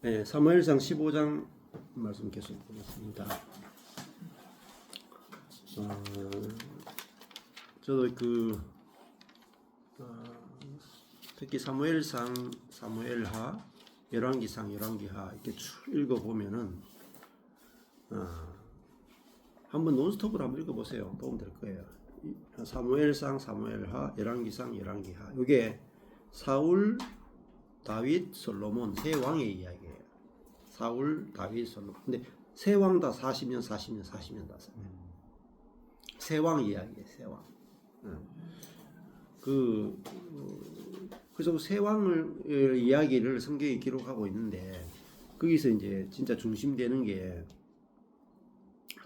네, 사무엘상 15장 말씀 계속 보겠습니다. 저도 특히 사무엘상, 사무엘하, 열왕기상, 열왕기하 이렇게 쭉 읽어보면은 한번 논스톱으로 한번 읽어보세요. 도움 될 거예요. 사무엘상, 사무엘하, 열왕기상, 열왕기하. 이게 사울, 다윗, 솔로몬 세 왕의 이야기예요. 사울, 다윗, 솔로몬. 근데 세 왕 다 40년 다 써요. 세 왕 이야기예요. 세 왕. 그래서 세 왕을 이야기를 성경에 기록하고 있는데 거기서 이제 진짜 중심되는 게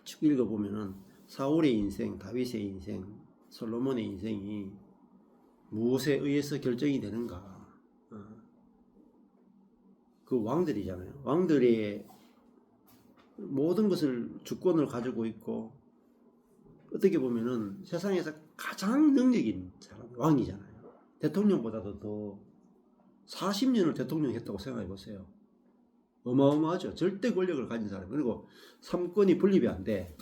쭉 읽어보면은 사울의 인생, 다윗의 인생, 솔로몬의 인생이 무엇에 의해서 결정이 되는가? 그 왕들이잖아요. 왕들의 모든 것을 주권을 가지고 있고 어떻게 보면은 세상에서 가장 능력인 사람, 왕이잖아요. 대통령보다도 더 40년을 대통령 했다고 생각해 보세요. 어마어마하죠. 절대 권력을 가진 사람. 그리고 3권이 분립이 안 돼.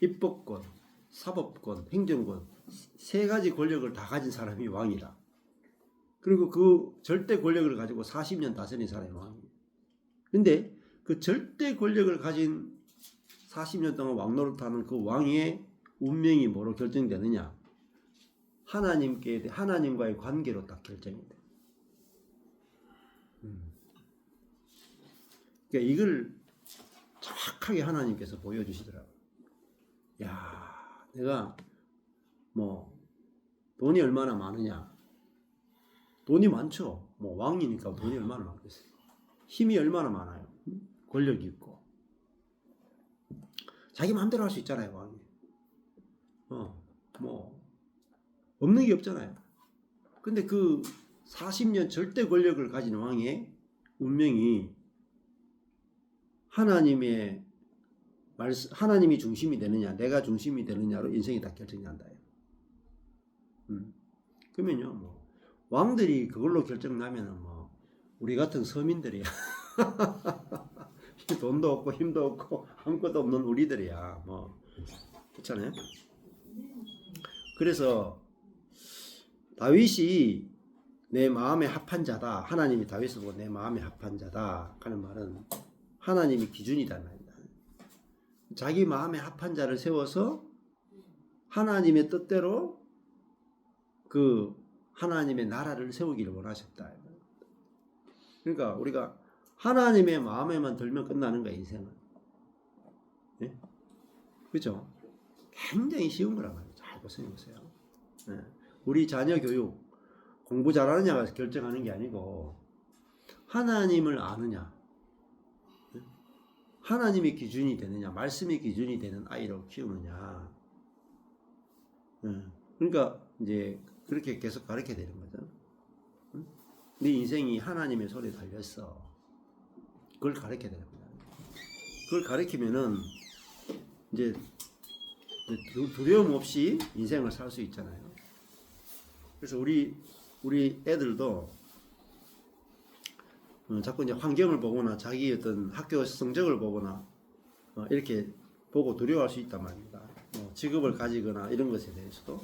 입법권, 사법권, 행정권 세 가지 권력을 다 가진 사람이 왕이다. 그리고 그 절대 권력을 가지고 40년 다스린 사람이 왕이에요. 근데 그 절대 권력을 가진 40년 동안 왕노릇하는 그 왕의 운명이 뭐로 결정되느냐? 하나님과의 관계로 딱 결정이 돼. 그러니까 이걸 정확하게 하나님께서 보여주시더라고요. 야, 내가 돈이 얼마나 많으냐? 돈이 많죠. 왕이니까 돈이 얼마나 많겠어요. 힘이 얼마나 많아요. 권력이 있고. 자기 마음대로 할 수 있잖아요, 왕이. 없는 게 없잖아요. 근데 그 40년 절대 권력을 가진 왕의 운명이 하나님이 중심이 되느냐, 내가 중심이 되느냐로 인생이 다 결정이 난다. 그러면요, 왕들이 그걸로 결정나면은 우리 같은 서민들이야. 돈도 없고 힘도 없고 아무것도 없는 우리들이야. 그렇잖아요. 그래서 다윗이 내 마음에 합한 자다. 하나님이 다윗을 보고 내 마음에 합한 자다 하는 말은 하나님이 기준이란 말입니다. 자기 마음에 합한 자를 세워서 하나님의 뜻대로 그 하나님의 나라를 세우기를 원하셨다. 그러니까 우리가 하나님의 마음에만 들면 끝나는 거야, 인생은. 네? 그죠? 굉장히 쉬운 거란 말이에요. 잘 보세요. 네. 우리 자녀 교육, 공부 잘하느냐가 결정하는 게 아니고 하나님을 아느냐, 하나님이 기준이 되느냐, 말씀이 기준이 되는 아이로 키우느냐. 그러니까 이제 그렇게 계속 가르쳐야 되는 거죠. 네 인생이 하나님의 손에 달렸어. 그걸 가르쳐야 되는 거야. 그걸 가르치면은 이제 두려움 없이 인생을 살 수 있잖아요. 그래서 우리 애들도 자꾸 이제 환경을 보거나 자기 어떤 학교 성적을 보거나 이렇게 보고 두려워할 수 있단 말입니다. 직업을 가지거나 이런 것에 대해서도.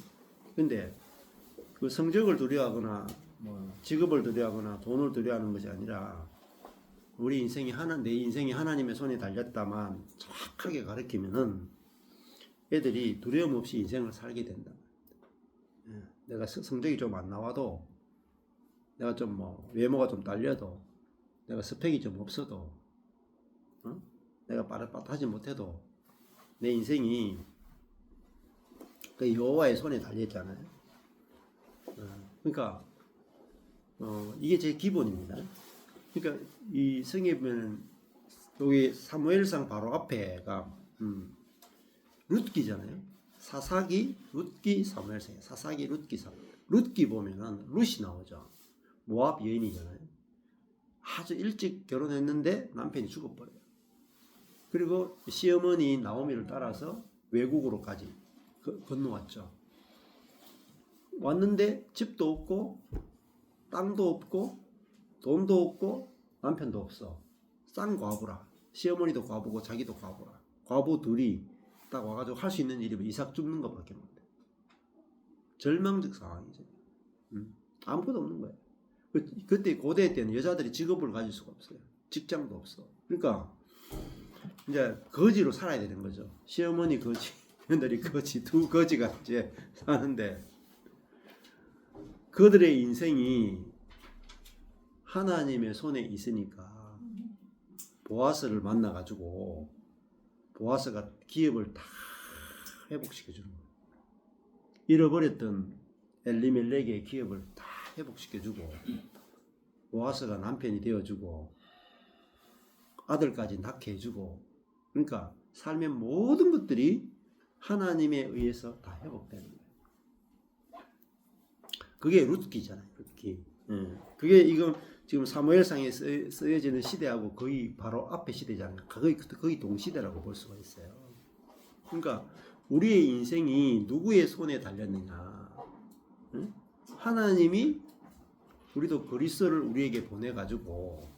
근데 그 성적을 두려워하거나 직업을 두려워하거나 돈을 두려워하는 것이 아니라 우리 인생이 내 인생이 하나님의 손에 달렸다만 정확하게 가르치면은 애들이 두려움 없이 인생을 살게 된다. 내가 성적이 좀 안 나와도, 내가 좀 외모가 좀 딸려도, 내가 스펙이 좀 없어도, 내가 빠릇빠릇하지 못해도 내 인생이 그 여호와의 손에 달렸잖아요. 그러니까 이게 제 기본입니다. 그러니까 이 성경에 보면 여기 사무엘상 바로 앞에가 룻기잖아요. 사사기, 룻기, 사무엘상. 사사기, 룻기, 사무엘. 룻기 보면은 룻이 나오죠. 모압 여인이잖아요. 아주 일찍 결혼했는데 남편이 죽어버려요. 그리고 시어머니 나오미를 따라서 외국으로까지 건너왔죠. 왔는데 집도 없고 땅도 없고 돈도 없고 남편도 없어. 쌍 과부라. 시어머니도 과부고 자기도 과부라. 과부 둘이 딱 와가지고 할 수 있는 일이 이삭 줍는 것밖에 못해. 절망적 상황이지. 아무것도 없는 거야. 그때 고대 때는 여자들이 직업을 가질 수가 없어요. 직장도 없어. 그러니까 이제 거지로 살아야 되는 거죠. 시어머니 거지, 며느리 거지, 두 거지가 이제 사는데 그들의 인생이 하나님의 손에 있으니까 보아스를 만나가지고 보아스가 기업을 다 회복시켜주는 거예요. 잃어버렸던 엘리멜렉의 기업을 다 회복시켜주고 보아스가 남편이 되어주고 아들까지 낳게 해주고 그러니까 삶의 모든 것들이 하나님에 의해서 다 회복되는 거예요. 그게 룻기잖아요. 룻기. 그게 이건 지금 사무엘상에 쓰여지는 시대하고 거의 바로 앞에 시대잖아요. 거의 동시대라고 볼 수가 있어요. 그러니까 우리의 인생이 누구의 손에 달렸느냐. 하나님이 우리도 그리스도를 우리에게 보내가지고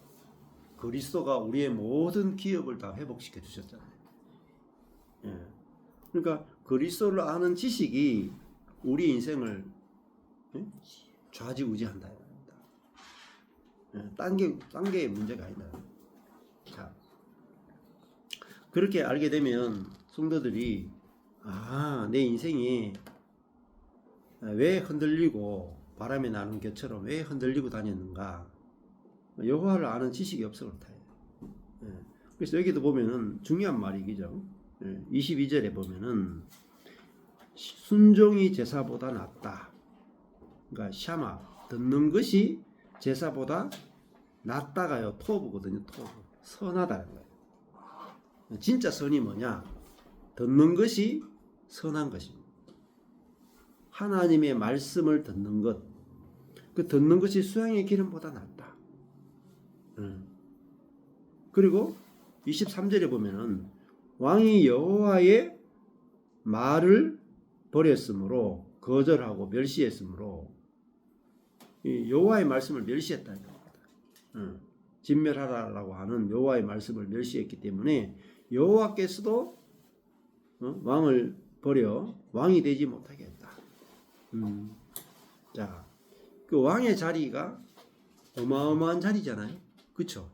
그리스도가 우리의 모든 기업을 다 회복시켜 주셨잖아요. 그러니까 그리스도를 아는 지식이 우리 인생을 좌지우지한다. 딴 게 문제가 아니다. 자, 그렇게 알게 되면 성도들이 내 인생이 왜 흔들리고 바람에 나는 겨처럼 왜 흔들리고 다녔는가? 여호와를 아는 지식이 없어 그렇다. 그래서 여기도 보면은 중요한 말이죠. 22절에 보면은 순종이 제사보다 낫다. 그러니까 샤마 듣는 것이 제사보다 낫다가요 토부거든요. 토부 선하다는 거예요. 진짜 선이 뭐냐? 듣는 것이 선한 것입니다. 하나님의 말씀을 듣는 것, 그 듣는 것이 수양의 기름보다 낫다. 그리고 23절에 보면은 왕이 여호와의 말을 버렸으므로 거절하고 멸시했으므로 여호와의 말씀을 멸시했다는 겁니다. 진멸하라라고 하는 여호와의 말씀을 멸시했기 때문에 여호와께서도 왕을 버려 왕이 되지 못하게 했다. 자, 그 왕의 자리가 어마어마한 자리잖아요. 그렇죠?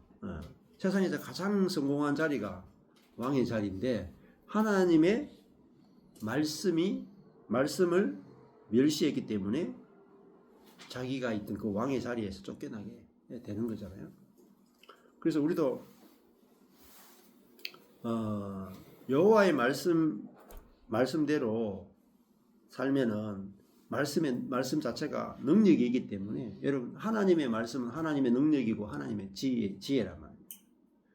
세상에서 가장 성공한 자리가 왕의 자리인데 하나님의 말씀을 멸시했기 때문에 자기가 있던 그 왕의 자리에서 쫓겨나게 되는 거잖아요. 그래서 우리도 여호와의 말씀대로 살면은 말씀 자체가 능력이기 때문에 여러분 하나님의 말씀은 하나님의 능력이고 하나님의 지혜란 말이에요.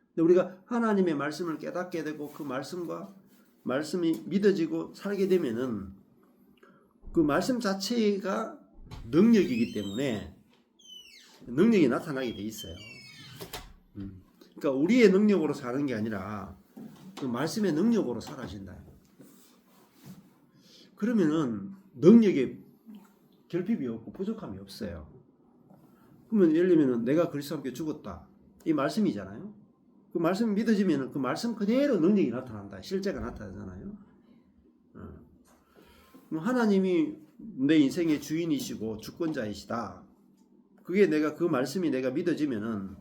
근데 우리가 하나님의 말씀을 깨닫게 되고 그 말씀이 믿어지고 살게 되면은 그 말씀 자체가 능력이기 때문에 능력이 나타나게 돼 있어요. 그러니까 우리의 능력으로 사는 게 아니라 그 말씀의 능력으로 사라진다. 그러면은 능력에 결핍이 없고 부족함이 없어요. 그러면 예를 들면 내가 그리스도와 함께 죽었다. 이 말씀이잖아요. 그 말씀이 믿어지면 그 말씀 그대로 능력이 나타난다. 실제가 나타나잖아요. 하나님이 내 인생의 주인이시고 주권자이시다. 그게 그 말씀이 내가 믿어지면은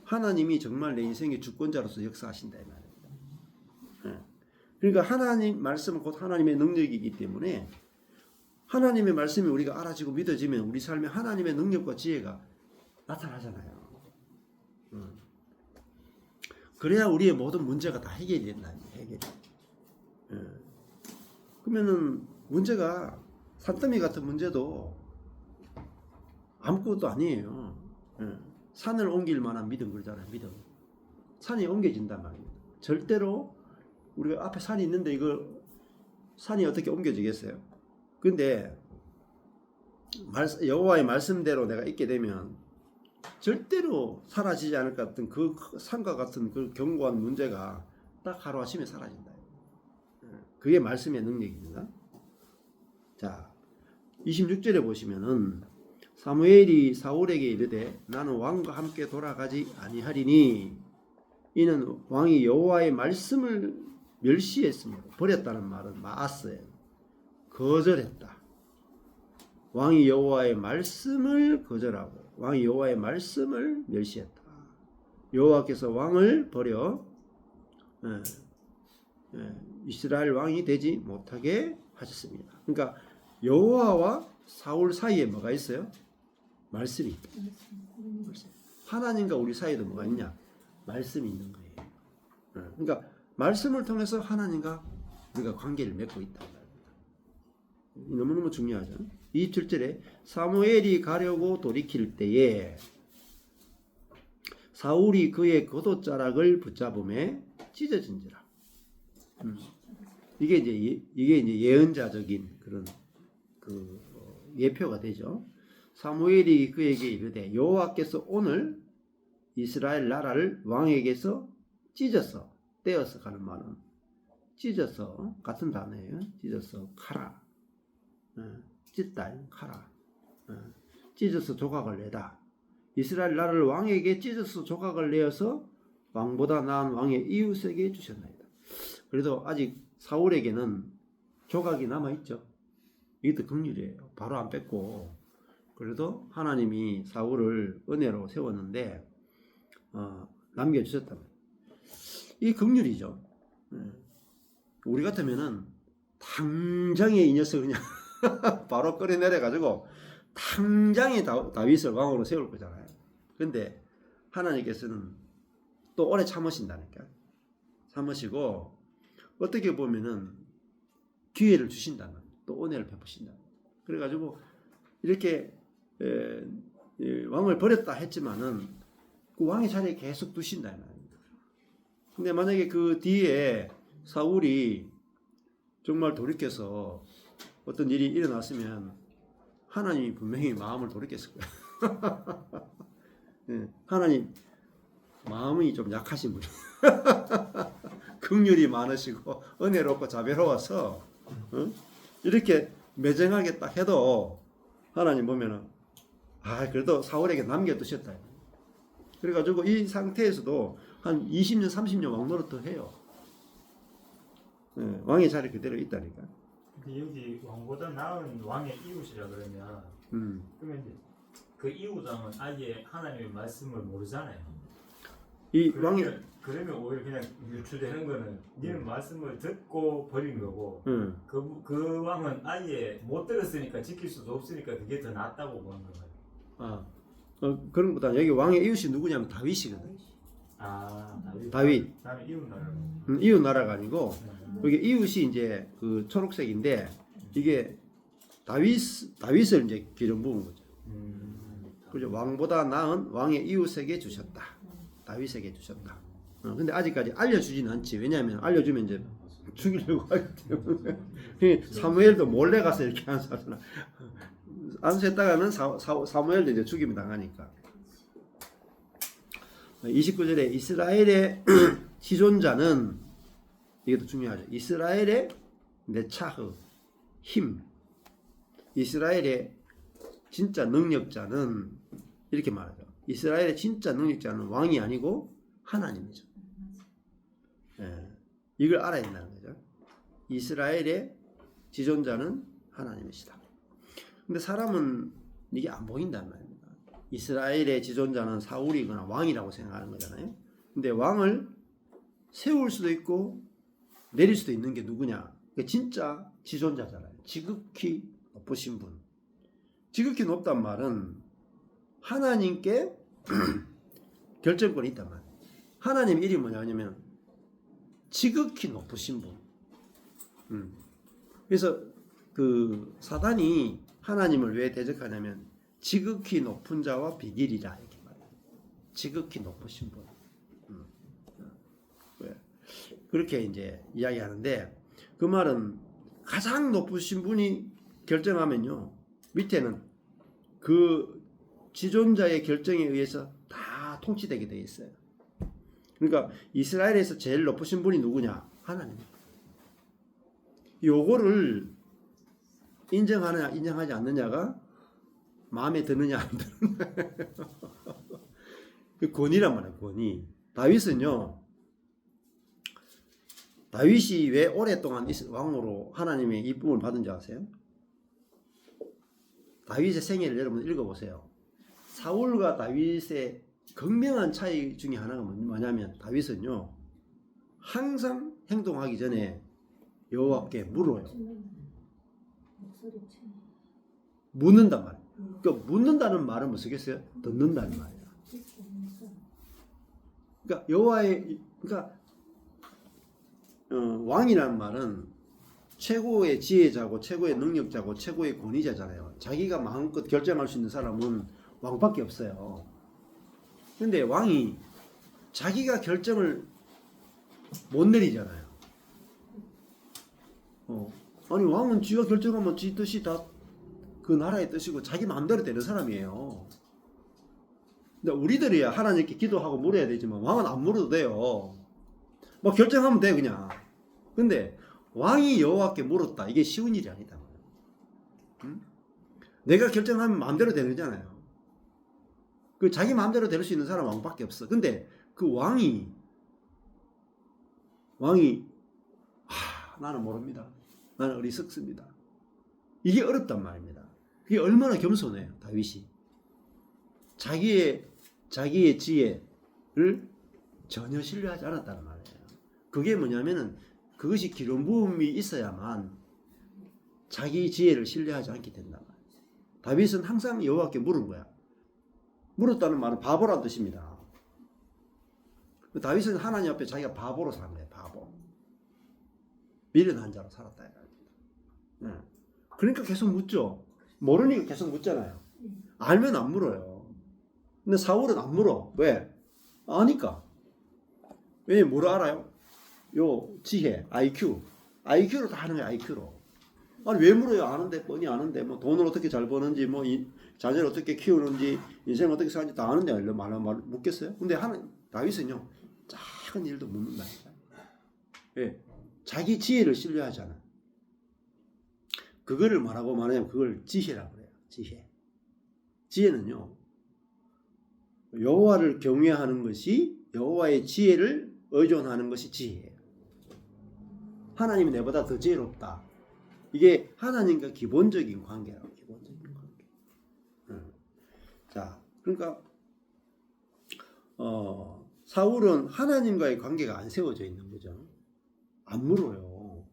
하나님이 정말 내 인생의 주권자로서 역사하신다 이 말이에요. 그러니까 하나님 말씀은 곧 하나님의 능력이기 때문에 하나님의 말씀이 우리가 알아지고 믿어지면 우리 삶에 하나님의 능력과 지혜가 나타나잖아요. 그래야 우리의 모든 문제가 다 해결이 된다. 해결이. 그러면은 문제가 산더미 같은 문제도 아무것도 아니에요. 산을 옮길 만한 믿음 그러잖아요. 믿음. 산이 옮겨진단 말이에요. 절대로 우리가 앞에 산이 있는데 이걸 산이 어떻게 옮겨지겠어요? 근데 여호와의 말씀대로 내가 있게 되면 절대로 사라지지 않을 것 같은 그 산과 같은 그 견고한 문제가 딱 하루아침에 사라진다. 그게 말씀의 능력입니다. 자, 26절에 보시면은 사무엘이 사울에게 이르되 나는 왕과 함께 돌아가지 아니하리니 이는 왕이 여호와의 말씀을 멸시했으므로 버렸다는 말은 마았어요. 거절했다. 왕이 여호와의 말씀을 거절하고 왕이 여호와의 말씀을 멸시했다. 여호와께서 왕을 버려 이스라엘 왕이 되지 못하게 하셨습니다. 그러니까 여호와와 사울 사이에 뭐가 있어요? 말씀이 있다. 하나님과 우리 사이에도 뭐가 있냐? 말씀이 있는 거예요. 그러니까 말씀을 통해서 하나님과 우리가 관계를 맺고 있다. 너무너무 중요하죠. 27절에 사무엘이 가려고 돌이킬 때에 사울이 그의 겉옷자락을 붙잡음에 찢어진지라. 이게 이제 예언자적인 그런 예표가 되죠. 사무엘이 그에게 이르되 여호와께서 오늘 이스라엘 나라를 왕에게서 찢어서 떼어서 가는 말은 찢어서 같은 단어예요. 찢어서 카라. 찢다 카라. 찢어서 조각을 내다. 이스라엘 나라를 왕에게 찢어서 조각을 내어서 왕보다 나은 왕의 이웃에게 주셨나이다. 그래도 아직 사울에게는 조각이 남아있죠. 이것도 긍휼이에요. 바로 안 뺐고 그래도 하나님이 사울을 은혜로 세웠는데 남겨주셨다. 이 긍휼이죠. 우리 같으면은 당장에 이 녀석 그냥 바로 끌어내려가지고 당장에 다윗을 왕으로 세울 거잖아요. 근데 하나님께서는 또 오래 참으신다니까. 참으시고 어떻게 보면은 기회를 주신다는, 또 은혜를 베푸신다. 그래가지고 이렇게 왕을 버렸다 했지만은 그 왕의 자리에 계속 두신다 이 말입니다. 근데 만약에 그 뒤에 사울이 정말 돌이켜서 어떤 일이 일어났으면 하나님이 분명히 마음을 돌이켰을 거예요. 하나님 마음이 좀 약하신 분이 긍휼이 많으시고 은혜롭고 자비로워서 이렇게 매정하게 딱 해도 하나님 보면은 그래도 사울에게 남겨두셨다. 그래가지고 이 상태에서도 한 20년 30년 왕 노릇도 해요. 왕의 자리 그대로 있다니까. 근데 여기 왕보다 나은 왕의 이웃이라 그러면 그러면 이제 그 이웃은 아예 하나님의 말씀을 모르잖아요. 이 왕이 그러면 오히려 그냥 유추되는 거는 니는 말씀을 듣고 버린 거고 그 왕은 아예 못 들었으니까 지킬 수도 없으니까 그게 더 낫다고 보는 거예요. 그런 것보다 여기 왕의 이웃이 누구냐면 다윗이거든. 다윗. 다음에 이웃 나라. 이웃 나라가 아니고 여기 이웃이 이제 그 초록색인데 이게 다윗을 이제 기름 부은 거죠. 그죠? 왕보다 나은 왕의 이웃에게 주셨다. 다윗에게 주셨다. 근데 아직까지 알려주지는 않지. 왜냐하면 알려주면 이제 죽이려고 하기 때문에. 사무엘도 몰래 가서 이렇게 안수하잖아. 안수했다가는 사무엘도 이제 죽임을 당하니까. 29절에 이스라엘의 지존자는, 이것도 중요하죠. 이스라엘의 네차흐, 힘. 이스라엘의 진짜 능력자는 이렇게 말하죠. 이스라엘의 진짜 능력자는 왕이 아니고 하나님이죠. 이걸 알아야 된다는 거죠. 이스라엘의 지존자는 하나님이시다. 근데 사람은 이게 안 보인단 말입니다. 이스라엘의 지존자는 사울이거나 왕이라고 생각하는 거잖아요. 근데 왕을 세울 수도 있고 내릴 수도 있는 게 누구냐? 진짜 지존자잖아요. 지극히 높으신 분. 지극히 높단 말은 하나님께 결정권이 있단 말이에요. 하나님 이름이 뭐냐면 지극히 높으신 분. 그래서 그 사단이 하나님을 왜 대적하냐면 지극히 높은 자와 비길이라 이렇게 말해요. 지극히 높으신 분. 그렇게 이제 이야기하는데 그 말은 가장 높으신 분이 결정하면요 밑에는 그 지존자의 결정에 의해서 다 통치되게 되어 있어요. 그러니까 이스라엘에서 제일 높으신 분이 누구냐? 하나님. 요거를 인정하느냐 인정하지 않느냐가 마음에 드느냐 안 드느냐. 권위란 말이에요. 권위. 다윗은요. 다윗이 왜 오랫동안 왕으로 하나님의 이쁨을 받은 줄 아세요? 다윗의 생애를 여러분 읽어보세요. 사울과 다윗의 극명한 차이 중에 하나가 뭐냐면 다윗은요. 항상 행동하기 전에 여호와께 물어요. 묻는단 말이에요. 그 묻는다는 말은 뭐 쓰겠어요? 듣는다는 말이에요. 그러니까 여호와의 왕이라는 말은 최고의 지혜자고 최고의 능력자고 최고의 권위자잖아요. 자기가 마음껏 결정할 수 있는 사람은 왕밖에 없어요. 근데 왕이 자기가 결정을 못 내리잖아요. 아니 왕은 지가 결정하면 지 뜻이 다 그 나라의 뜻이고 자기 마음대로 되는 사람이에요. 근데 우리들이야 하나님께 기도하고 물어야 되지만 왕은 안 물어도 돼요. 뭐 결정하면 돼 그냥. 근데 왕이 여호와께 물었다. 이게 쉬운 일이 아니다. 응? 내가 결정하면 마음대로 되는 거잖아요. 그 자기 마음대로 될 수 있는 사람은 왕밖에 없어. 근데 그 왕이 나는 모릅니다. 나는 어리석습니다. 이게 어렵단 말입니다. 그게 얼마나 겸손해요. 다윗이. 자기의 지혜를 전혀 신뢰하지 않았다는 말이에요. 그게 뭐냐면은 그것이 기름 부음이 있어야만 자기 지혜를 신뢰하지 않게 된단 말이에요. 다윗은 항상 여호와께 물은 거야. 물었다는 말은 바보란 뜻입니다. 다윗은 하나님 앞에 자기가 바보로 산 거예요. 바보. 미련한 자로 살았다. 그러니까 계속 묻죠. 모르니까 계속 묻잖아요. 알면 안 물어요. 근데 사울은 안 물어. 왜? 아니까. 왜 뭘 알아요? 요 지혜, IQ로 다 하는 거야. IQ로. 아니 왜 물어요? 아는데 뻔히 아는데 뭐 돈을 어떻게 잘 버는지 뭐 자녀를 어떻게 키우는지 인생을 어떻게 사는지 다 아는데 말 묻겠어요? 근데 다윗은요 작은 일도 묻는다니까. 왜? 자기 지혜를 신뢰하잖아. 그거를 뭐라고 말하냐면 그걸 지혜라고 그래요. 지혜는요 여호와를 경외하는 것이 여호와의 지혜를 의존하는 것이 지혜예요. 하나님이 내보다 더 지혜롭다. 이게 하나님과 기본적인 관계라고. 기본적인 관계. 자, 그러니까 사울은 하나님과의 관계가 안 세워져 있는 거죠. 안 물어요.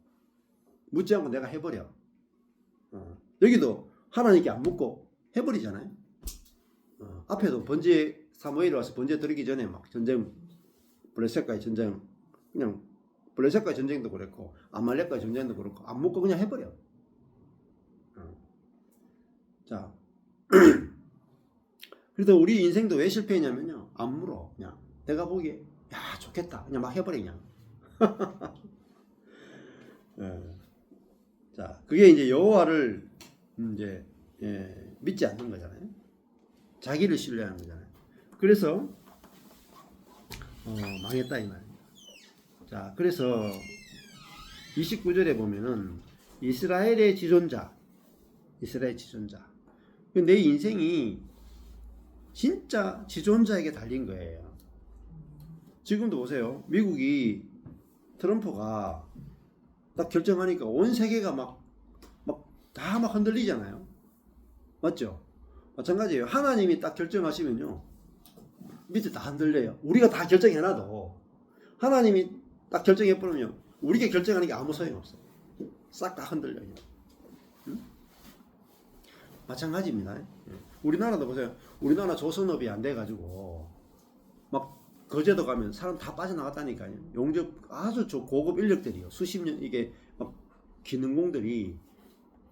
묻지 않고 내가 해버려. 여기도 하나님께 안 묻고 해버리잖아요. 앞에도 사무엘이 와서 번제 드리기 전에 막 전쟁, 블레셋과의 전쟁, 그냥 블레셋과의 전쟁도 그랬고 아말렉과의 전쟁도 그렇고 안 묻고 그냥 해버려. 자, 그래서 우리 인생도 왜 실패했냐면요, 안 물어. 그냥 내가 보기에 야 좋겠다 그냥 막 해버려 그냥. 자, 그게 이제 여호와를 이제 믿지 않는 거잖아요. 자기를 신뢰하는 거잖아요. 그래서 망했다 이 말입니다. 자, 그래서 29절에 보면은 이스라엘의 지존자. 내 인생이 진짜 지존자에게 달린 거예요. 지금도 보세요. 미국이 트럼프가 딱 결정하니까 온 세계가 막 흔들리잖아요. 맞죠? 마찬가지예요. 하나님이 딱 결정하시면요 밑에 다 흔들려요. 우리가 다 결정해놔도 하나님이 딱 결정해버리면 우리가 결정하는 게 아무 소용없어. 싹 다 흔들려요. 응? 마찬가지입니다. 우리나라도 보세요. 우리나라 조선업이 안 돼가지고 막 거제도 가면 사람 다 빠져나갔다니까요. 용접 아주 고급 인력들이요. 수십 년 이게 막 기능공들이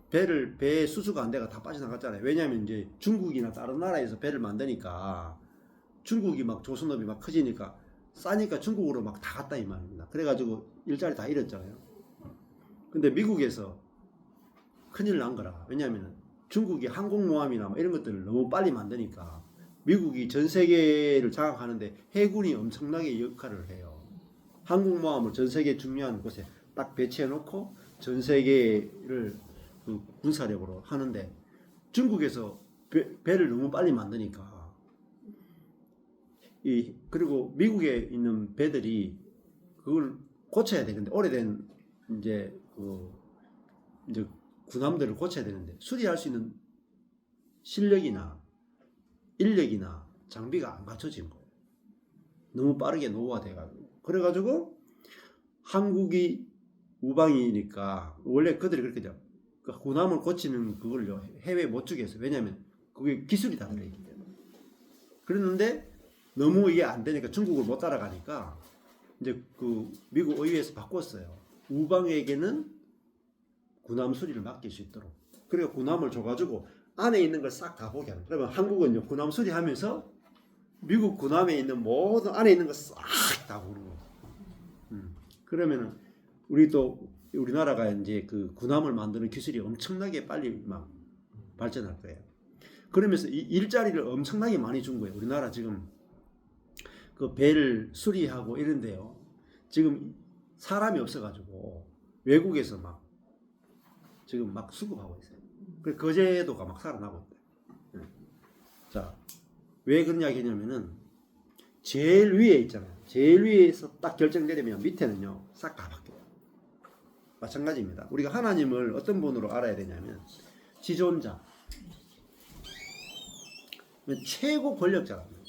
배 수수가 안 돼가 다 빠져나갔잖아요. 왜냐하면 이제 중국이나 다른 나라에서 배를 만드니까 중국이 막 조선업이 막 커지니까 싸니까 중국으로 막 다 갔다 이 말입니다. 그래가지고 일자리 다 잃었잖아요. 근데 미국에서 큰일 난 거라. 왜냐하면 중국이 항공모함이나 이런 것들을 너무 빨리 만드니까 미국이 전 세계를 장악하는데 해군이 엄청나게 역할을 해요. 항공모함을 전 세계 중요한 곳에 딱 배치해 놓고 전 세계를 그 군사력으로 하는데 중국에서 배를 너무 빨리 만드니까 그리고 미국에 있는 배들이 그걸 고쳐야 되는데 오래된 이제 이제 군함들을 고쳐야 되는데 수리할 수 있는 실력이나 인력이나 장비가 안 갖춰진 거예요. 너무 빠르게 노후화돼가지고. 그래가지고 한국이 우방이니까 원래 그들이 그렇게 돼요. 그러니까 군함을 고치는 그걸요 해외에 못 주게 했어요. 왜냐하면 그게 기술이 다 들어있기 때문에. 그랬는데 너무 이게 안 되니까 중국을 못 따라가니까 이제 그 미국 의회에서 바꿨어요. 우방에게는 군함 수리를 맡길 수 있도록. 그리고 군함을 줘가지고 안에 있는 걸 싹 다 보게 하는. 그러면 한국은요 군함 수리하면서 미국 군함에 있는 모든 안에 있는 거 싹 다 보는 거예요. 그러면은 우리나라가 이제 그 군함을 만드는 기술이 엄청나게 빨리 막 발전할 거예요. 그러면서 이 일자리를 엄청나게 많이 준 거예요. 우리나라 지금 그 배를 수리하고 이런데요. 지금 사람이 없어가지고 외국에서 막 지금 막 수급하고 있어요. 그래서 그 제도가 막 살아나고 있다. 자, 왜 그런 이야기 했냐면은 제일 위에 있잖아요. 제일 위에서 딱 결정되려면 밑에는요 싹 다 바뀌어요. 마찬가지입니다. 우리가 하나님을 어떤 분으로 알아야 되냐면 지존자, 최고 권력자랍니다.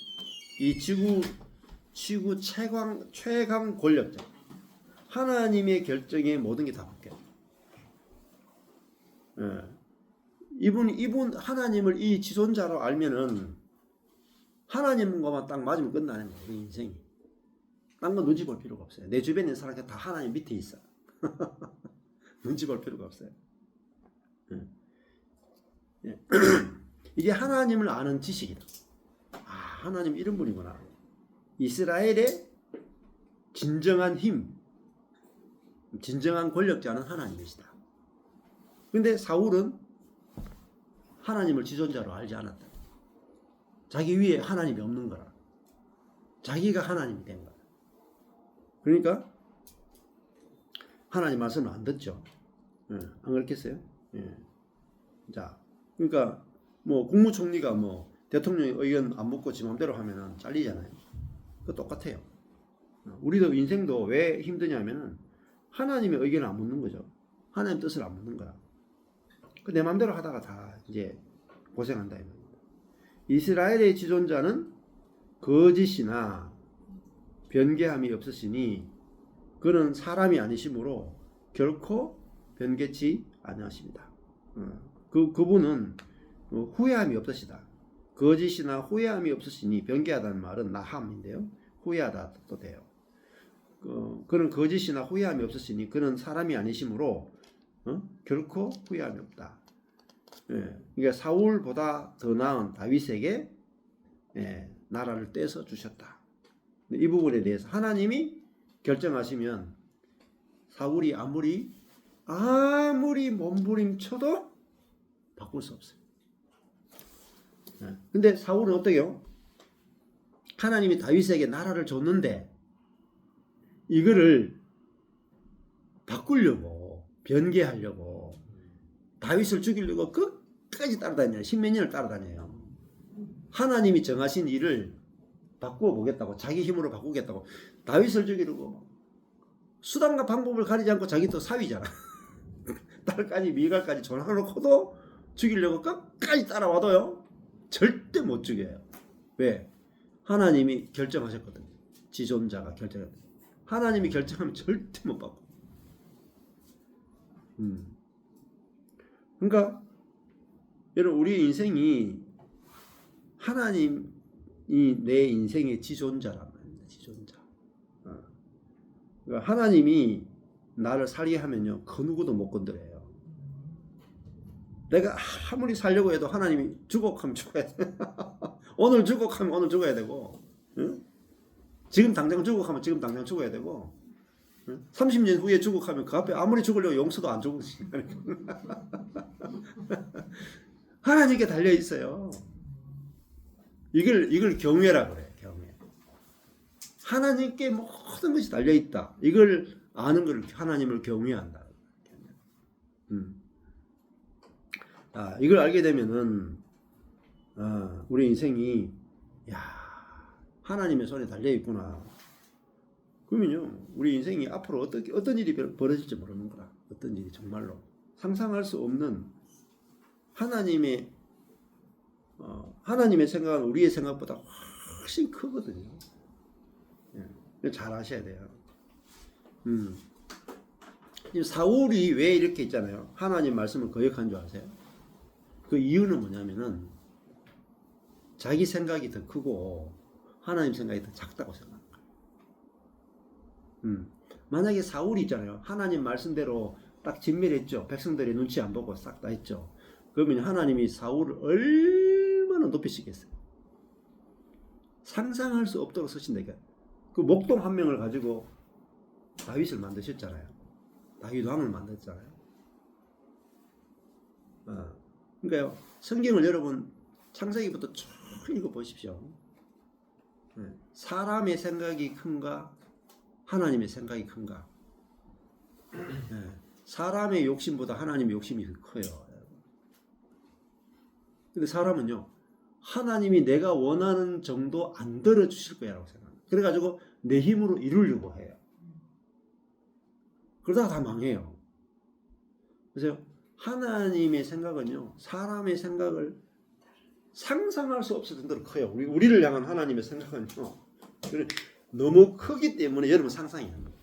이 지구 최강 권력자. 하나님의 결정에 모든 게 다 바뀌어요. 예. 이분 하나님을 이 지존자로 알면은 하나님과만 딱 맞으면 끝나는 거예요. 우리 인생이. 딴 건 눈치 볼 필요가 없어요. 내 주변에 있는 사람들 다 하나님 밑에 있어. 눈치 볼 필요가 없어요. 예. 예. 이게 하나님을 아는 지식이다. 아, 하나님 이런 분이구나. 이스라엘의 진정한 힘, 진정한 권력자는 하나님이시다. 근데 사울은 하나님을 지존자로 알지 않았다. 자기 위에 하나님이 없는 거라. 자기가 하나님이 된 거야. 그러니까 하나님 말씀을 안 듣죠. 예, 안 그렇겠어요? 예. 자, 그러니까 뭐 국무총리가 뭐 대통령의 의견 안 묻고 지 맘대로 하면은 잘리잖아요. 그 똑같아요. 우리도 인생도 왜 힘드냐면은 하나님의 의견을 안 묻는 거죠. 하나님 뜻을 안 묻는 거야. 그 내 맘대로 하다가 다 이제 고생한다 이 말입니다. 이스라엘의 지존자는 거짓이나 변개함이 없으시니 그는 사람이 아니시므로 결코 변개치 아니하십니다. 그분은 후회함이 없으시다. 거짓이나 후회함이 없으시니 변개하다는 말은 나함인데요. 후회하다 또 돼요. 그는 거짓이나 후회함이 없으시니 그는 사람이 아니시므로 결코 후회함이 없다. 예, 그러니까 사울보다 더 나은 다윗에게 나라를 떼서 주셨다. 이 부분에 대해서 하나님이 결정하시면 사울이 아무리 몸부림쳐도 바꿀 수 없어요. 근데 사울은 어떠게요? 하나님이 다윗에게 나라를 줬는데 이거를 바꾸려고 변개하려고 다윗을 죽이려고 끝까지 따라다녀요. 십몇 년을 따라다녀요. 하나님이 정하신 일을 바꾸어 보겠다고, 자기 힘으로 바꾸겠다고 다윗을 죽이려고 수단과 방법을 가리지 않고 자기 또 사위잖아. 딸까지 미갈까지 전화놓고도 죽이려고 끝까지 따라와도요 절대 못 죽여요. 왜? 하나님이 결정하셨거든요. 지존자가 결정했거든요. 하나님이 결정하면 절대 못 바꿔. 그러니까 여러분 우리 인생이 하나님이 내 인생의 지존자란 말입니다. 지존자. 그러니까 하나님이 나를 살게 하면요 그 누구도 못 건드려요. 내가 아무리 살려고 해도 하나님이 주곡하면 죽어야 돼. 오늘 주곡하면 오늘 죽어야 되고, 응? 지금 당장 주곡하면 지금 당장 죽어야 되고, 응? 30년 후에 주곡하면 그 앞에 아무리 죽으려고 용서도 안 죽으시. 하나님께 달려 있어요. 이걸 경외라 그래. 경외. 하나님께 모든 것이 달려 있다. 이걸 아는 걸 하나님을 경외한다. 이걸 알게 되면은 우리 인생이 야 하나님의 손에 달려 있구나. 그러면요 우리 인생이 앞으로 어떤 일이 벌어질지 모르는 거라. 어떤 일이 정말로 상상할 수 없는 하나님의 생각은 우리의 생각보다 훨씬 크거든요. 예, 잘 아셔야 돼요. 사울이 왜 이렇게 있잖아요. 하나님 말씀을 거역한 줄 아세요? 그 이유는 뭐냐면은 자기 생각이 더 크고 하나님 생각이 더 작다고 생각합니다. 만약에 사울이 있잖아요. 하나님 말씀대로 딱 진멸했죠. 백성들의 눈치 안 보고 싹 다 했죠. 그러면 하나님이 사울을 얼마나 높이시겠어요? 상상할 수 없도록 쓰신다니까. 그 목동 한 명을 가지고 다윗을 만드셨잖아요. 다윗 왕을 만들었잖아요. 그러니까요. 성경을 여러분 창세기부터 쭉 읽어보십시오. 사람의 생각이 큰가 하나님의 생각이 큰가. 사람의 욕심보다 하나님의 욕심이 더 커요. 근데 사람은요 하나님이 내가 원하는 정도 안 들어주실 거라고 생각합니다. 그래가지고 내 힘으로 이루려고 해요. 그러다가 다 망해요. 그래서 하나님의 생각은요 사람의 생각을 상상할 수 없을 정도로 커요. 우리를 향한 하나님의 생각은요 너무 크기 때문에 여러분 상상이 안 돼요.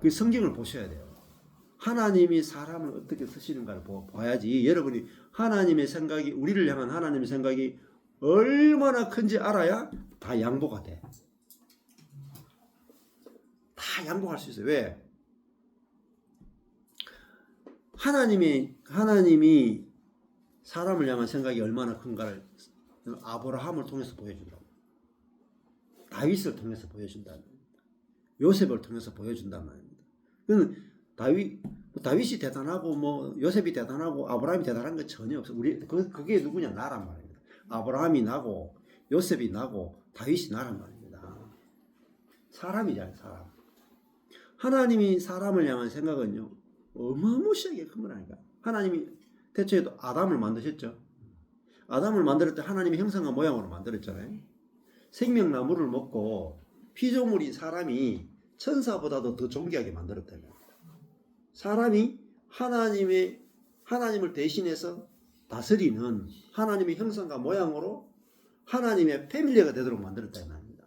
그 성경을 보셔야 돼요. 하나님이 사람을 어떻게 쓰시는가를 봐야지 여러분이 하나님의 생각이 우리를 향한 하나님의 생각이 얼마나 큰지 알아야 다 양보가 돼. 다 양보할 수 있어요. 왜? 하나님이 사람을 향한 생각이 얼마나 큰가를 아브라함을 통해서 보여준다고. 다윗을 통해서 보여준다는 겁니다. 요셉을 통해서 보여준단 말입니다. 다윗이 대단하고 요셉이 대단하고 아브라함이 대단한 거 전혀 없어. 그게 누구냐? 나란 말입니다. 아브라함이 나고 요셉이 나고 다윗이 나란 말입니다. 사람이잖아요, 사람. 하나님이 사람을 향한 생각은요 어마무시하게 큰 거라니까. 하나님이 대초에도 아담을 만드셨죠. 아담을 만들 때 하나님의 형상과 모양으로 만들었잖아요. 생명나무를 먹고 피조물인 사람이 천사보다도 더 존귀하게 만들었다는 겁니다. 사람이 하나님을 대신해서 다스리는 하나님의 형상과 모양으로 하나님의 패밀리가 되도록 만들었다는 말입니다.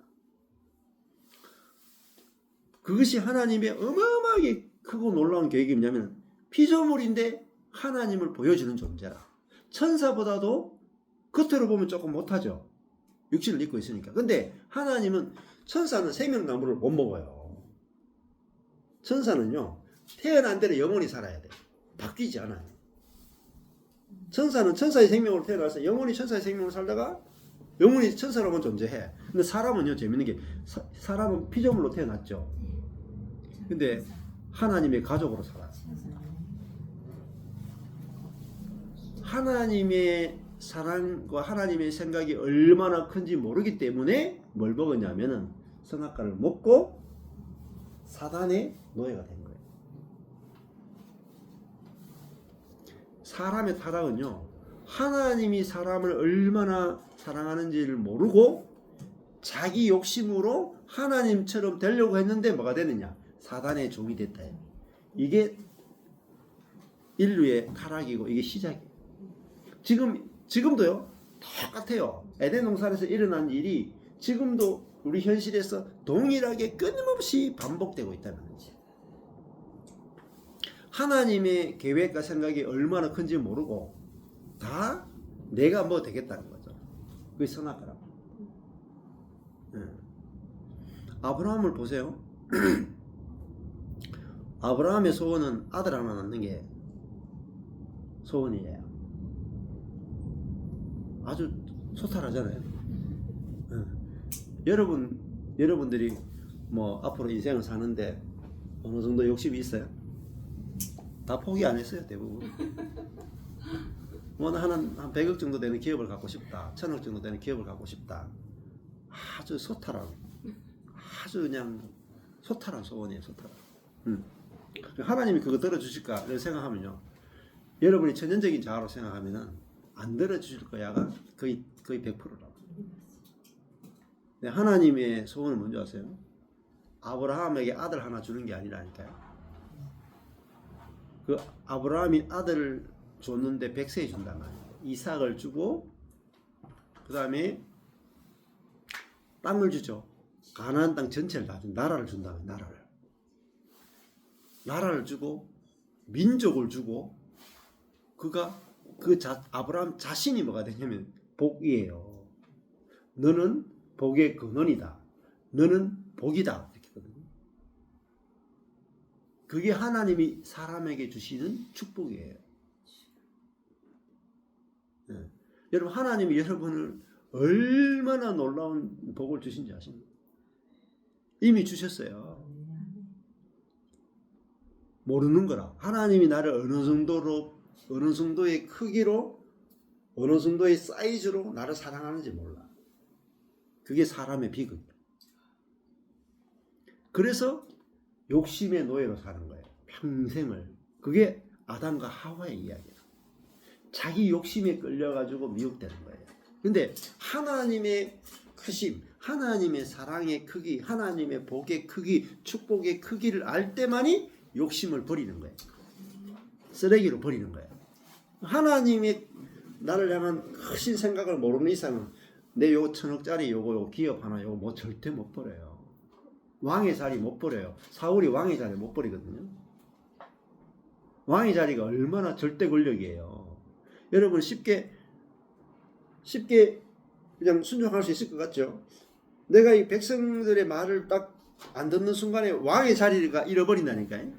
그것이 하나님의 어마어마하게 크고 놀라운 계획이 뭐냐면 피조물인데 하나님을 보여주는 존재라. 천사보다도 겉으로 보면 조금 못하죠. 육신을 입고 있으니까. 근데 하나님은 천사는 생명나무를 못 먹어요. 천사는요 태어난 대로 영원히 살아야 돼. 바뀌지 않아요. 천사는 천사의 생명으로 태어나서 영원히 천사의 생명으로 살다가 영원히 천사로만 존재해. 근데 사람은요 재밌는 게 사람은 피조물로 태어났죠. 근데 하나님의 가족으로 살아요. 하나님의 사랑과 하나님의 생각이 얼마나 큰지 모르기 때문에 뭘 먹었냐면은 선악과를 먹고 사단의 노예가 된 거예요. 사람의 타락은요 하나님이 사람을 얼마나 사랑하는지를 모르고 자기 욕심으로 하나님처럼 되려고 했는데 뭐가 되느냐? 사단의 종이 됐다. 이게 인류의 타락이고 이게 시작이에요. 지금도요 똑같아요. 에덴 동산에서 일어난 일이 지금도 우리 현실에서 동일하게 끊임없이 반복되고 있다는 거지. 하나님의 계획과 생각이 얼마나 큰지 모르고 다 내가 뭐 되겠다는 거죠. 그게 선악과라고. 아브라함을 보세요. 아브라함의 소원은 아들 하나 낳는 게 소원이에요. 아주 소탈하잖아요. 여러분들이 뭐 앞으로 인생을 사는데 어느 정도 욕심이 있어요? 다 포기 안 했어요, 대부분. 뭐 한 100억 정도 되는 기업을 갖고 싶다. 1000억 정도 되는 기업을 갖고 싶다. 아주 소탈한, 아주 그냥 소탈한 소원이에요, 소탈한. 하나님이 그거 들어주실까? 이런 생각하면요. 여러분이 천연적인 자아로 생각하면은 안 들어주실 거야가 거의 100%라고. 하나님의 소원은 뭔지 아세요? 아브라함에게 아들 하나 주는 게 아니라니까요. 그 아브라함이 아들을 줬는데 100세 준단 말이에요. 이삭을 주고 그 다음에 땅을 주죠. 가나안 땅 전체를 다 준, 나라를 준다면 나라를 주고 민족을 주고 그가 아브라함 자신이 뭐가 되냐면 복이에요. 너는 복의 근원이다. 너는 복이다. 이렇게 거든요. 그게 하나님이 사람에게 주시는 축복이에요. 네. 여러분 하나님이 여러분을 얼마나 놀라운 복을 주신지 아십니까? 이미 주셨어요. 모르는 거라. 하나님이 나를 어느 정도의 크기로 어느 정도의 사이즈로 나를 사랑하는지 몰라. 그게 사람의 비극이에요. 그래서 욕심의 노예로 사는 거예요. 평생을. 그게 아담과 하와의 이야기예요. 자기 욕심에 끌려가지고 미혹되는 거예요. 근데 하나님의 크심, 하나님의 사랑의 크기, 하나님의 복의 크기, 축복의 크기를 알 때만이 욕심을 버리는 거예요. 쓰레기로 버리는 거예요. 하나님의 나를 향한 크신 생각을 모르는 이상은 내 요 1000억짜리 요거 기업 하나 요거 뭐 절대 못 버려요. 왕의 자리 못 버려요. 사울이 왕의 자리 못 버리거든요. 왕의 자리가 얼마나 절대 권력이에요. 여러분 쉽게 그냥 순종할 수 있을 것 같죠? 내가 이 백성들의 말을 딱 안 듣는 순간에 왕의 자리가 잃어버린다니까요.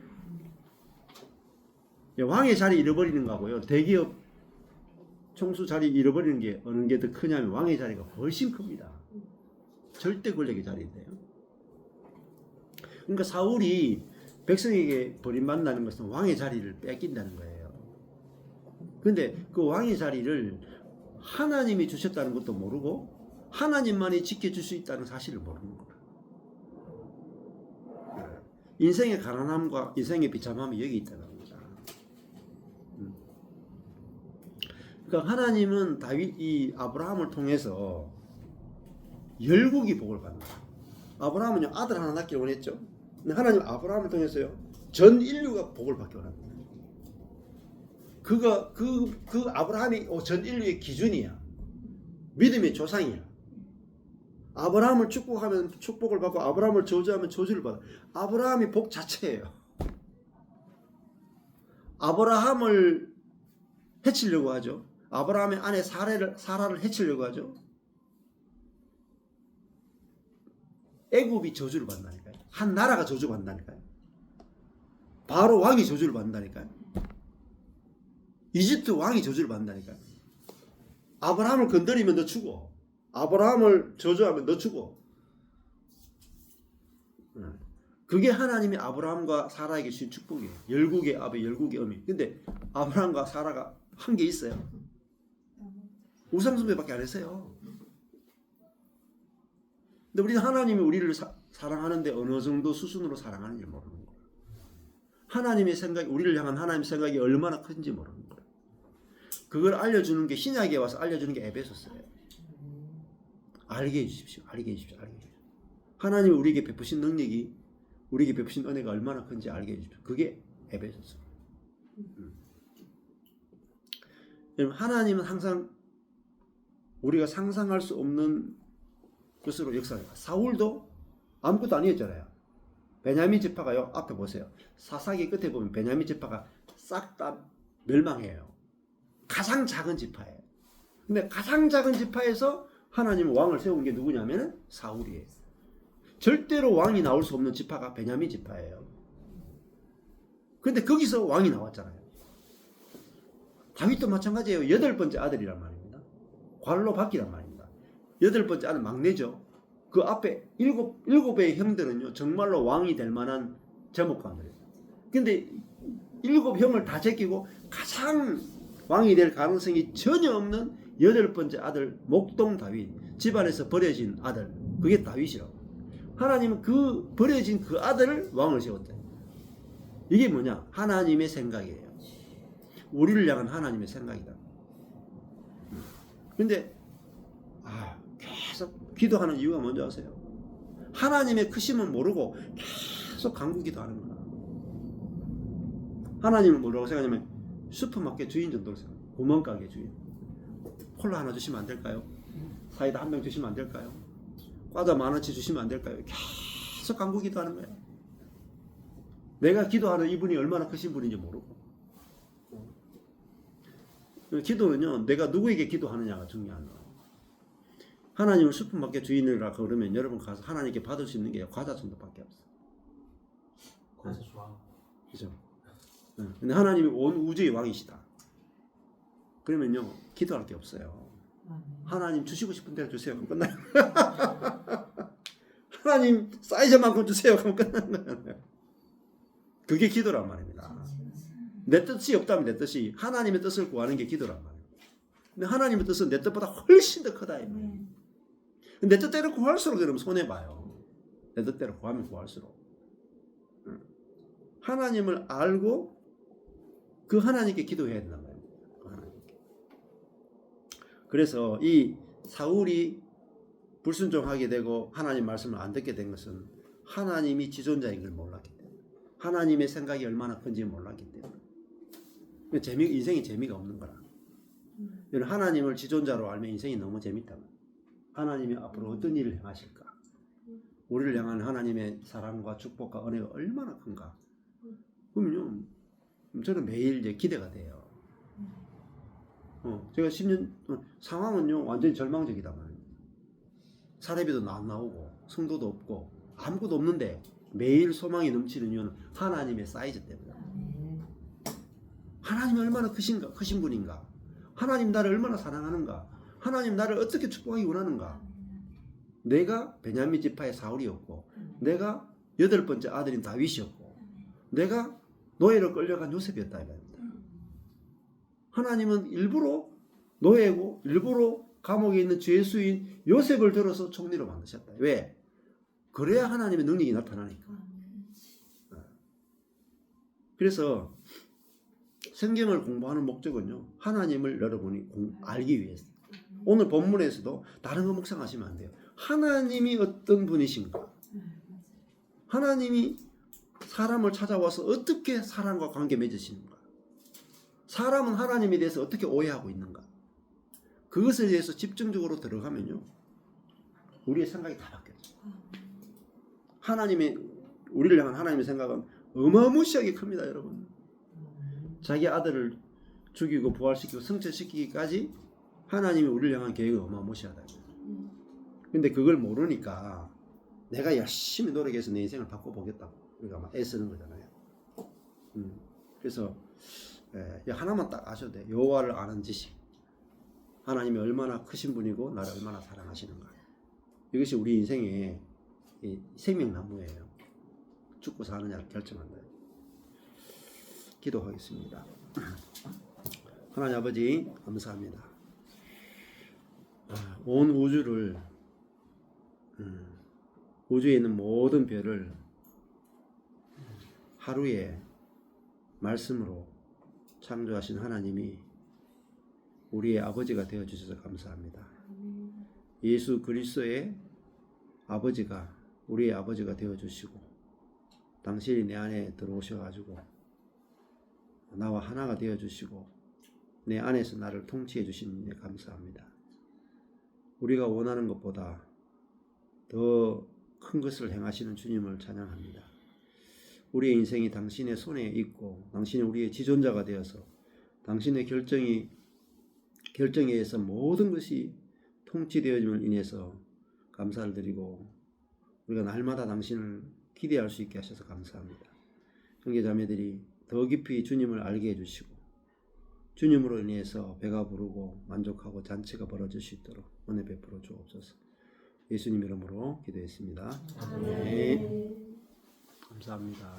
왕의 자리 잃어버리는 거고요. 대기업 총수 자리 잃어버리는 게 어느 게 더 크냐면 왕의 자리가 훨씬 큽니다. 절대 권력의 자리인데요. 그러니까 사울이 백성에게 버림받는다는 것은 왕의 자리를 뺏긴다는 거예요. 근데 그 왕의 자리를 하나님이 주셨다는 것도 모르고 하나님만이 지켜줄 수 있다는 사실을 모르는 거예요. 인생의 가난함과 인생의 비참함이 여기 있다는 겁니다. 그러니까 하나님은 이 아브라함을 통해서 열국이 복을 받는다. 아브라함은요 아들 하나 낳기를 원했죠. 근데 하나님 아브라함을 통해서요 전 인류가 복을 받기 원합니다. 그가 그 아브라함이 전 인류의 기준이야. 믿음의 조상이야. 아브라함을 축복하면 축복을 받고 아브라함을 저주하면 저주를 받아. 아브라함이 복 자체예요. 아브라함을 해치려고 하죠. 아브라함의 아내 사라를 해치려고 하죠. 애굽이 저주를 받는다니까요. 한 나라가 저주 받는다니까요. 바로 왕이 저주를 받는다니까요. 이집트 왕이 저주를 받는다니까요. 아브라함을 건드리면 너 죽어. 아브라함을 저주하면 너 죽어. 그게 하나님이 아브라함과 사라에게 주신 축복이에요. 열국의 아비, 열국의 어미. 근데 아브라함과 사라가 한 게 있어요. 우상숭배밖에 안 했어요. 근데 우리는 하나님이 우리를 사랑하는데 어느 정도 수준으로 사랑하는지 모르는 거예요. 하나님의 생각이, 우리를 향한 하나님의 생각이 얼마나 큰지 모르는 거예요. 그걸 알려주는 게 신약에 와서 알려주는 게 에베소서예요. 알게 해주십시오. 알게 해주십시오. 알게 해주십시오. 하나님이 우리에게 베푸신 능력이, 우리에게 베푸신 은혜가 얼마나 큰지 알게 해주십시오. 그게 에베소서. 여러분, 하나님은 항상 우리가 상상할 수 없는 것으로 역사해요. 사울도 아무것도 아니었잖아요. 베냐민 지파가요. 앞에 보세요. 사사기 끝에 보면 베냐민 지파가 싹 다 멸망해요. 가장 작은 지파예요. 근데 가장 작은 지파에서 하나님은 왕을 세운 게 누구냐면 사울이에요. 절대로 왕이 나올 수 없는 지파가 베냐민 지파예요. 근데 거기서 왕이 나왔잖아요. 다윗도 마찬가지예요. 8번째 아들이란 말입니다. 관로 바뀌란 말입니다. 8번째 아들 막내죠. 그 앞에 일곱의 형들은요 정말로 왕이 될 만한 제목관들이에요. 근데 7형을 다 제끼고 가장 왕이 될 가능성이 전혀 없는 8번째 아들 목동 다윗, 집안에서 버려진 아들, 그게 다윗이라고. 하나님은 그 버려진 그 아들을 왕을 세웠대요. 이게 뭐냐? 하나님의 생각이에요. 우리를 향한 하나님의 생각이다. 근데 계속 기도하는 이유가 뭔지 아세요? 하나님의 크심은 모르고 계속 간구 기도하는 거야. 하나님을 뭐라고 생각하냐면 슈퍼마켓 주인 정도로 생각해요. 구멍가게 주인. 콜라 하나 주시면 안 될까요? 사이다 한 병 주시면 안 될까요? 과자 10,000원치 주시면 안 될까요? 계속 간구 기도하는 거야. 내가 기도하는 이분이 얼마나 크신 분인지 모르고. 기도는요, 내가 누구에게 기도하느냐가 중요한 거예요. 하나님을 슈퍼마켓 주인이라 그러면 여러분 가서 하나님께 받을 수 있는 게 과자 정도밖에 없어. 과자 좋아. 그죠? 근데 하나님이 온 우주의 왕이시다. 그러면요, 기도할 게 없어요. 하나님 주시고 싶은 대로 주세요. 그럼 끝나요. 하나님 사이즈만큼 주세요. 그럼 끝나는 거예요. 그게 기도란 말입니다. 내 뜻이 없다면 내 뜻이 하나님의 뜻을 구하는 게 기도란 말이에요. 근데 하나님의 뜻은 내 뜻보다 훨씬 더 크다. 내 뜻대로 구할수록 여러분 손해봐요. 내 뜻대로 구하면 구할수록. 하나님을 알고 그 하나님께 기도해야 된단 말이에요. 그 하나님께. 그래서 이 사울이 불순종하게 되고 하나님 말씀을 안 듣게 된 것은 하나님이 지존자인 걸 몰랐기 때문에, 하나님의 생각이 얼마나 큰지 몰랐기 때문에. 인생이 재미가 없는 거라. 하나님을 지존자로 알면 인생이 너무 재밌다. 하나님이 앞으로 어떤 일을 행하실까? 우리를 향한 하나님의 사랑과 축복과 은혜가 얼마나 큰가? 그러면요, 저는 매일 이제 기대가 돼요. 제가 10년, 상황은요, 완전히 절망적이다 말이에요. 사례비도 안 나오고, 성도도 없고, 아무것도 없는데, 매일 소망이 넘치는 이유는 하나님의 사이즈 때문이다. 하나님이 얼마나 크신 분인가? 하나님 나를 얼마나 사랑하는가? 하나님 나를 어떻게 축복하기 원하는가? 내가 베냐민 지파의 사울이었고, 내가 8번째 아들인 다윗이었고, 내가 노예로 끌려간 요셉이었다 이겁니다. 하나님은 일부러 노예고 일부러 감옥에 있는 죄수인 요셉을 들어서 총리로 만드셨다. 왜? 그래야 하나님의 능력이 나타나니까. 그래서 성경을 공부하는 목적은요, 하나님을 여러분이 알기 위해서. 오늘 본문에서도 다른 거 묵상하시면 안 돼요. 하나님이 어떤 분이신가? 하나님이 사람을 찾아와서 어떻게 사람과 관계 맺으시는가? 사람은 하나님에 대해서 어떻게 오해하고 있는가? 그것에 대해서 집중적으로 들어가면요, 우리의 생각이 다 바뀌어요. 우리를 향한 하나님의 생각은 어마무시하게 큽니다, 여러분. 자기 아들을 죽이고 부활시키고 성취시키기까지 하나님이 우리를 향한 계획이 어마무시하다. 근데 그걸 모르니까 내가 열심히 노력해서 내 인생을 바꿔보겠다고 우리가 막 애쓰는 거잖아요. 그래서 하나만 딱 아셔도 돼요. 여호와를 아는 지식. 하나님이 얼마나 크신 분이고 나를 얼마나 사랑하시는가. 이것이 우리 인생의 생명나무예요. 죽고 사느냐를 결정한다. 기도하겠습니다. 하나님 아버지 감사합니다. 온 우주를, 우주에 있는 모든 별을 하루에 말씀으로 창조하신 하나님이 우리의 아버지가 되어주셔서 감사합니다. 예수 그리스도의 아버지가 우리의 아버지가 되어주시고 당신이 내 안에 들어오셔가지고 나와 하나가 되어주시고 내 안에서 나를 통치해 주신 데 감사합니다. 우리가 원하는 것보다 더 큰 것을 행하시는 주님을 찬양합니다. 우리의 인생이 당신의 손에 있고 당신이 우리의 지존자가 되어서 당신의 결정에 의해서 모든 것이 통치되어짐을 인해서 감사를 드리고 우리가 날마다 당신을 기대할 수 있게 하셔서 감사합니다. 형제자매들이 더 깊이 주님을 알게 해주시고 주님으로 인해서 배가 부르고 만족하고 잔치가 벌어질 수 있도록 은혜 베풀어 주옵소서. 예수님 이름으로 기도했습니다. 네. 감사합니다.